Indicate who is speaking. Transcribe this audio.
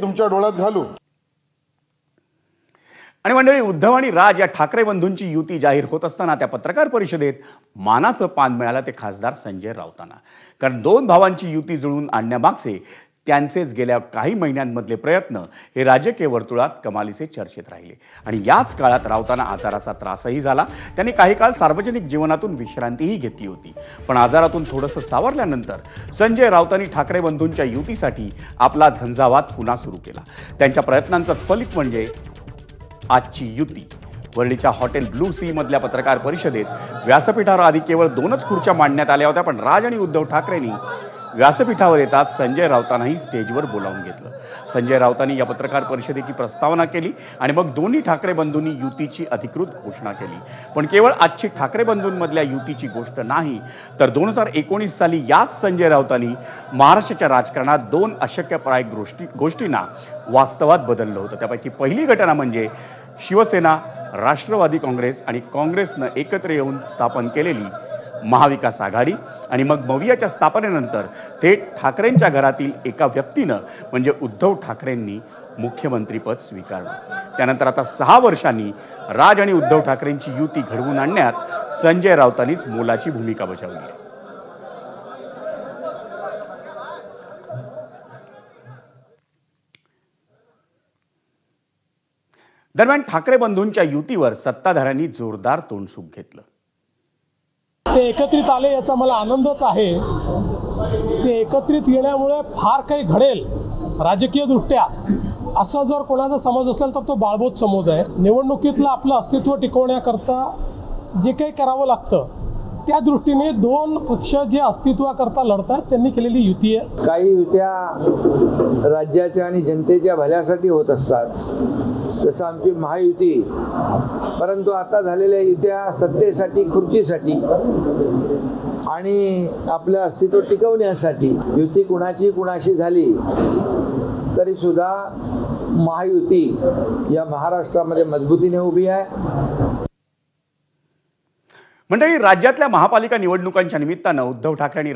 Speaker 1: तुमच्या डोळ्यात घालू।
Speaker 2: आणि मंडळी, उद्धव आणि राज या ठाकरे बंधूंची युती जाहीर होत असताना त्या पत्रकार परिषदेत मानाचं पान मिळालं ते खासदार संजय राऊतांना। कारण दोन भावांची युती जुळवून आणण्यामागचे त्यांचेच गेल्या काही महिन्यांमधले प्रयत्न हे राजकीय वर्तुळात कमालीचे चर्चेत राहिले। आणि याच काळात राऊतांना आजाराचा त्रासही झाला। त्यांनी काही काळ सार्वजनिक जीवनातून विश्रांतीही घेतली होती। पण आजारातून थोडंसं सावरल्यानंतर संजय राऊतांनी ठाकरे बंधूंच्या युतीसाठी आपला झंझावात पुन्हा सुरू केला। त्यांच्या प्रयत्नांचंच फलित म्हणजे आजची युती। वरळीच्या हॉटेल ब्लू सी मधल्या पत्रकार परिषदेत व्यासपीठावर आधी केवळ 2च खुर्च्या मांडण्यात आल्या होत्या, पण राज आणि उद्धव ठाकरेंनी व्यासपीठावर येतात संजय राऊतांनाही स्टेजवर बोलावून घेतलं। संजय राऊतांनी या पत्रकार परिषदेची प्रस्तावना केली आणि मग दोन्ही ठाकरे बंधूंनी युतीची अधिकृत घोषणा केली। पण केवळ आजची ठाकरे बंधूंमधल्या युतीची गोष्ट नाही, तर 2019 साली याच संजय राऊतांनी महाराष्ट्राच्या राजकारणात 2 अशक्यप्राय गोष्टींना वास्तवात बदललं होतं। त्यापैकी पहिली घटना म्हणजे शिवसेना, राष्ट्रवादी काँग्रेस आणि काँग्रेसनं एकत्र येऊन स्थापन केलेली महाविकास आघाडी। आणि मग मवियाच्या स्थापनेनंतर थेट ठाकरेंच्या घरातील एका व्यक्तीनं म्हणजे उद्धव ठाकरेंनी मुख्यमंत्रीपद स्वीकारलं। त्यानंतर आता 6 वर्षांनी राज आणि उद्धव ठाकरेंची युती घडवून आणण्यात संजय राऊतांनीच मोलाची भूमिका बजावली आहे। दरम्यान ठाकरे बंधूंच्या युतीवर सत्ताधाऱ्यांनी जोरदार तोंडसूक घेतलं।
Speaker 3: ते एकत्रित आले याचा मला आनंदच आहे। ते एकत्रित येण्यामुळे फार काही घडेल राजकीय दृष्ट्या, असा जर कोणाचा समज असेल तर तो बाळबोध समज आहे। निवडणुकीतलं आपलं अस्तित्व टिकवण्याकरता जे काही करावं लागतं त्या दृष्टीने 2 पक्ष जे अस्तित्वाकरता लढतात त्यांनी केलेली युती आहे।
Speaker 4: काही युत्या राज्याच्या आणि जनतेच्या भल्यासाठी होत असतात, जसं आमची महायुती। परंतु आता झालेल्या युत्या सत्तेसाठी, खुर्चीसाठी आणि आपलं अस्तित्व टिकवण्यासाठी। युती कुणाशी झाली तरी सुद्धा महायुती या महाराष्ट्रामध्ये मजबूतीने उभी आहे।
Speaker 2: मंडळी, राज्यातल्या महापालिका निवडणुकांच्या निमित्तानं उद्धव ठाकरे आणि